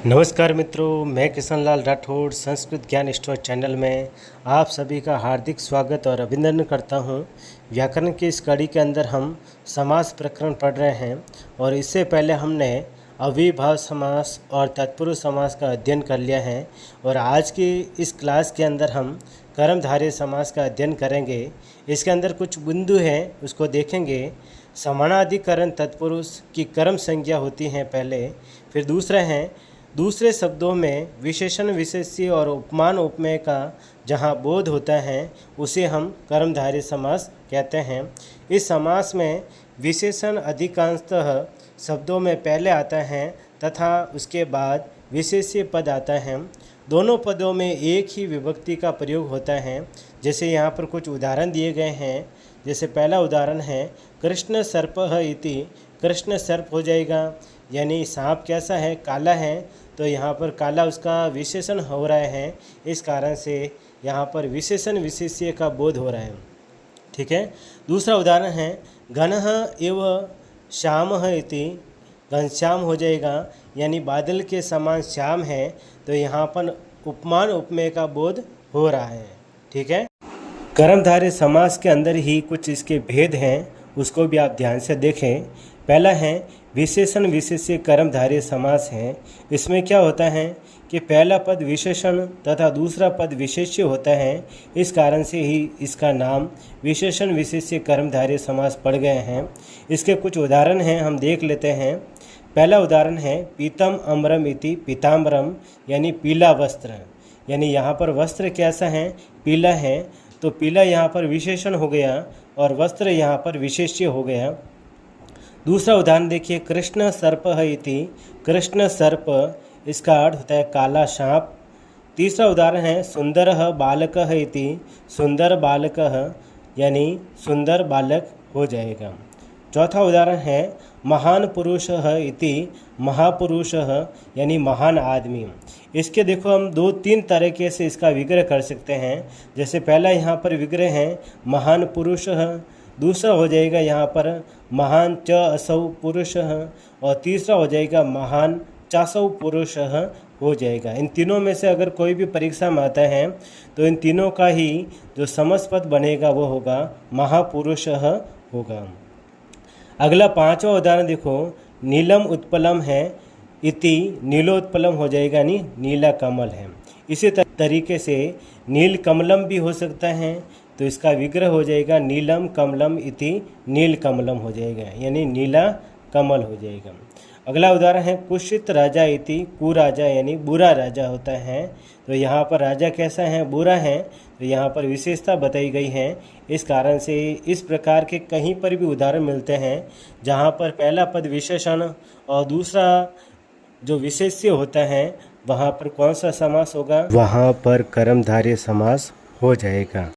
नमस्कार मित्रों, मैं किशन लाल राठौड़ संस्कृत ज्ञान स्टोर चैनल में आप सभी का हार्दिक स्वागत और अभिनंदन करता हूं। व्याकरण की इस कड़ी के अंदर हम समास प्रकरण पढ़ रहे हैं और इससे पहले हमने अविभाव समास और तत्पुरुष समास का अध्ययन कर लिया है और आज की इस क्लास के अंदर हम कर्मधारय समास का अध्ययन करेंगे। इसके अंदर कुछ बिंदु हैं, उसको देखेंगे। समानाधिकरण तत्पुरुष की कर्म संज्ञा होती हैं पहले, फिर दूसरा है दूसरे शब्दों में विशेषण विशेष्य और उपमान उपमेय का जहाँ बोध होता है उसे हम कर्मधारय समास कहते हैं। इस समास में विशेषण अधिकांशतः शब्दों में पहले आता है तथा उसके बाद विशेष्य पद आता है। दोनों पदों में एक ही विभक्ति का प्रयोग होता है। जैसे यहाँ पर कुछ उदाहरण दिए गए हैं। जैसे पहला उदाहरण है कृष्ण सर्पः इति, कृष्ण सर्प हो जाएगा, यानी सांप कैसा है, काला है, तो यहाँ पर काला उसका विशेषण हो रहा है। इस कारण से यहाँ पर विशेषण विशेष्य का बोध हो रहा है। ठीक है। दूसरा उदाहरण है घनः एव श्यामः इति, घनश्याम हो जाएगा, यानी बादल के समान श्याम है, तो यहाँ पर उपमान उपमेय का बोध हो रहा है। ठीक है। कर्मधारय समास के अंदर ही कुछ इसके भेद हैं, उसको भी आप ध्यान से देखें। पहला है विशेषण विशेष्य कर्मधारय समास है। इसमें क्या होता है कि पहला पद विशेषण तथा दूसरा पद विशेष्य होता है। इस कारण से ही इसका नाम विशेषण विशेष्य कर्मधारय समास पड़ गए हैं। इसके कुछ उदाहरण हैं, हम देख लेते हैं। पहला उदाहरण है पीतम अम्रम इति, पीताम्बरम यानी पीला वस्त्र, यानी यहाँ पर वस्त्र कैसा है, पीला है, तो पीला यहाँ पर विशेषण हो गया और वस्त्र यहाँ पर विशेष्य हो गया। दूसरा उदाहरण देखिए कृष्ण सर्पः इति, कृष्ण सर्प, इसका अर्थ होता है काला सांप। तीसरा उदाहरण है सुंदरः बालकः इति, सुंदर बालकः यानी सुंदर बालक हो जाएगा। चौथा उदाहरण है महान पुरुषः इति, महापुरुषः यानी महान आदमी। इसके देखो हम दो तीन तरीके से इसका विग्रह कर सकते हैं। जैसे पहला यहाँ पर विग्रह है महान पुरुषः, दूसरा हो जाएगा यहाँ पर महान च असौ पुरुषः और तीसरा हो जाएगा महान चासौ पुरुषः हो जाएगा। इन तीनों में से अगर कोई भी परीक्षा में आता है तो इन तीनों का ही जो समस्त बनेगा वो होगा महापुरुषः होगा। अगला पांचवा उदाहरण देखो नीलम उत्पलम है इति, नीलोत्पलम हो जाएगा, यानी नीला कमल है। इसी तरीके से नील कमलम भी हो सकता है, तो इसका विग्रह हो जाएगा नीलम कमलम इति, नील कमलम हो जाएगा, यानी नीला कमल हो जाएगा। अगला उदाहरण है कुशित राजा इति, कुराजा यानी बुरा राजा होता है, तो यहाँ पर राजा कैसा है, बुरा है, तो यहाँ पर विशेषता बताई गई है। इस कारण से इस प्रकार के कहीं पर भी उदाहरण मिलते हैं जहाँ पर पहला पद विशेषण और दूसरा जो विशेष्य होता है वहाँ पर कौन सा समास होगा, वहाँ पर कर्मधारय समास हो जाएगा।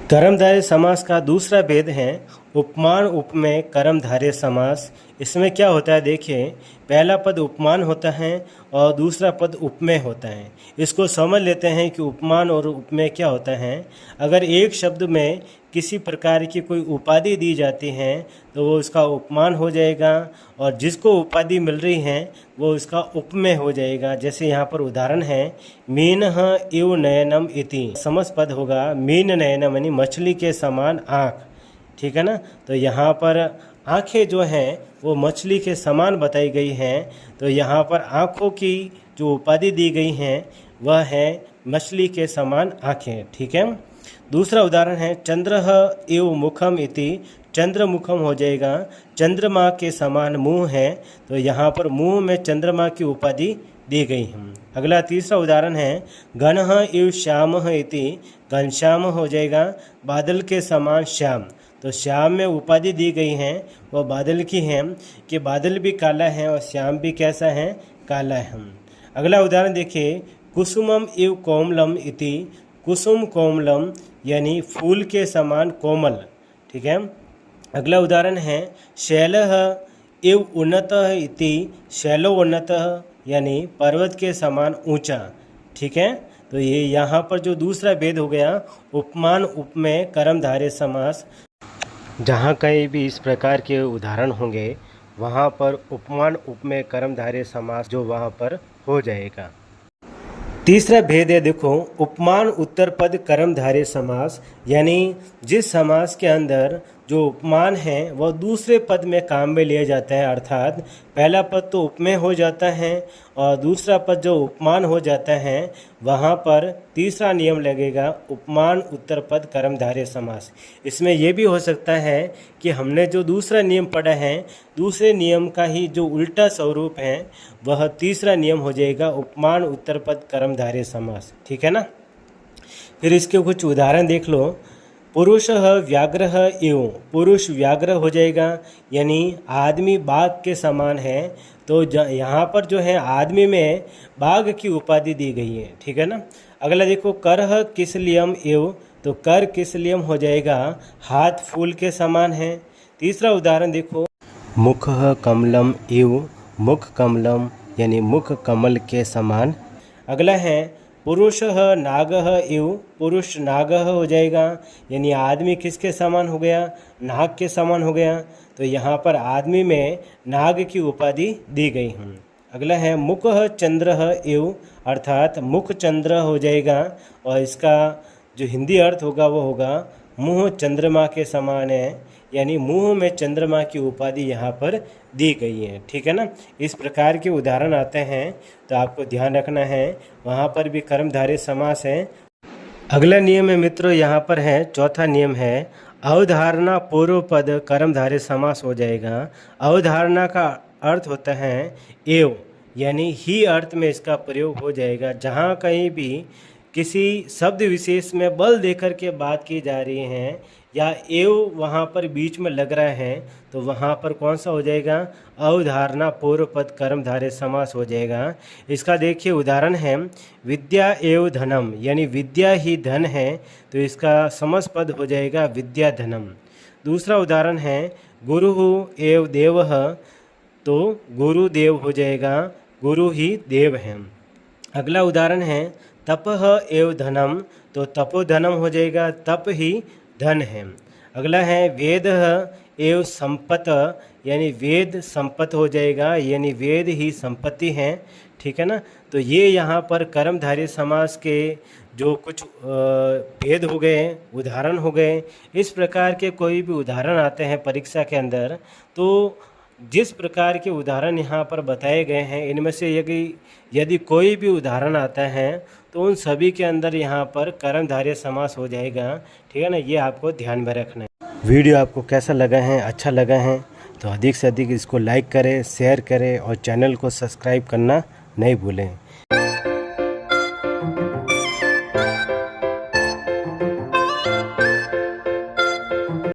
कर्मधारय समास का दूसरा भेद है उपमान उपमेय कर्मधारय समास। इसमें क्या होता है देखिए, पहला पद उपमान होता है और दूसरा पद उपमेय होता है। इसको समझ लेते हैं कि उपमान और उपमेय क्या होता है। अगर एक शब्द में किसी प्रकार की कोई उपाधि दी जाती है तो वो उसका उपमान हो जाएगा और जिसको उपाधि मिल रही है वो उसका उपमेय हो जाएगा। जैसे यहाँ पर उदाहरण है मीनः इव नयनम इति, समस्त पद होगा मीन नयनम यानी मछली के समान आँख। ठीक है ना। तो यहाँ पर आँखें जो हैं वो मछली के समान बताई गई हैं, तो यहाँ पर आँखों की जो उपाधि दी गई हैं वह है मछली के समान आँखें। ठीक है। दूसरा उदाहरण है चंद्रः एव मुखम इति, चंद्रमुखम हो जाएगा, चंद्रमा के समान मुंह है, तो यहाँ पर मुंह में चंद्रमा की उपाधि दी गई है। अगला तीसरा उदाहरण है घनः एव श्यामः इति, घनश्याम हो जाएगा, बादल के समान श्याम, तो श्याम में उपाधि दी गई है वह बादल की है कि बादल भी काला है और श्याम भी कैसा है, काला है। अगला उदाहरण देखिए कुसुमम एव कोमलम इति, कुसुम कोमलम यानी फूल के समान कोमल। ठीक है। अगला उदाहरण है शैलः एव उन्नतः इति, शैलो उन्नतः यानी पर्वत के समान ऊंचा। ठीक है। तो ये यहाँ पर जो दूसरा भेद हो गया उपमान उपमेय कर्मधारय समास। जहाँ कहीं भी इस प्रकार के उदाहरण होंगे वहाँ पर उपमान उपमेय कर्मधारय समास जो वहाँ पर हो जाएगा। तीसरा भेद है, देखो, उपमान उत्तर पद कर्मधारय समास, यानी जिस समास के अंदर जो उपमान है वह दूसरे पद में काम में लिया जाता है, अर्थात पहला पद तो उपमेय हो जाता है और दूसरा पद जो उपमान हो जाता है, वहाँ पर तीसरा नियम लगेगा उपमान उत्तर पद कर्मधारय समास। इसमें यह भी हो सकता है कि हमने जो दूसरा नियम पढ़ा है, दूसरे नियम का ही जो उल्टा स्वरूप है वह तीसरा नियम हो जाएगा उपमान उत्तर पद कर्मधारय समास। ठीक है ना। फिर इसके कुछ उदाहरण देख लो। पुरुषः व्याघ्रः इव, पुरुष व्याघ्र हो जाएगा, यानी आदमी बाघ के समान है। तो यहाँ पर जो है आदमी में बाघ की उपाधि दी गई है। ठीक है ना। अगला देखो, करः किसलियम इव, तो कर किसलियम हो जाएगा, हाथ फूल के समान है। तीसरा उदाहरण देखो, मुखः कमलम इव, मुख कमलम यानी मुख कमल के समान। अगला है पुरुषः नागः इव, पुरुष नागः हो जाएगा, यानी आदमी किसके समान हो गया, नाग के समान हो गया। तो यहाँ पर आदमी में नाग की उपाधि दी गई है। अगला है मुखः चंद्रः इव, अर्थात मुख चंद्र हो जाएगा और इसका जो हिंदी अर्थ होगा वो होगा मुँह चंद्रमा के समान है, यानी मुँह में चंद्रमा की उपाधि यहाँ पर दी गई है। ठीक है ना। इस प्रकार के उदाहरण आते हैं तो आपको ध्यान रखना है, वहाँ पर भी कर्मधारय समास है। अगला नियम है मित्रों, यहाँ पर है चौथा नियम है अवधारणा पूर्व पद कर्मधारय समास हो जाएगा। अवधारणा का अर्थ होता है एव, यानी ही अर्थ में इसका प्रयोग हो जाएगा। जहाँ कहीं भी किसी शब्द विशेष में बल देकर के बात की जा रही है या एव वहाँ पर बीच में लग रहा है तो वहाँ पर कौन सा हो जाएगा, अवधारणा पूर्व पद कर्मधारय समास हो जाएगा। इसका देखिए उदाहरण है विद्या एव धनम, यानी विद्या ही धन है, तो इसका समस्त पद हो जाएगा विद्या धनम। दूसरा उदाहरण है गुरु एव देवः, तो गुरु देव हो जाएगा, गुरु ही देव है। अगला उदाहरण है तपः एव धनम, तो तपोधनम हो जाएगा, तप ही धन है। अगला है वेदः एव संपत्, यानी वेद संपत्ति हो जाएगा, यानी वेद ही संपत्ति है। ठीक है ना। तो ये यहाँ पर कर्मधारय समास के जो कुछ भेद हो गए, उदाहरण हो गए। इस प्रकार के कोई भी उदाहरण आते हैं परीक्षा के अंदर, तो जिस प्रकार के उदाहरण यहाँ पर बताए गए हैं इनमें से यदि कोई भी उदाहरण आता है तो उन सभी के अंदर यहाँ पर कर्मधारय समास हो जाएगा। ठीक है ना। ये आपको ध्यान में रखना है। वीडियो आपको कैसा लगा है, अच्छा लगा है तो अधिक से अधिक इसको लाइक करें, शेयर करें और चैनल को सब्सक्राइब करना नहीं भूलें।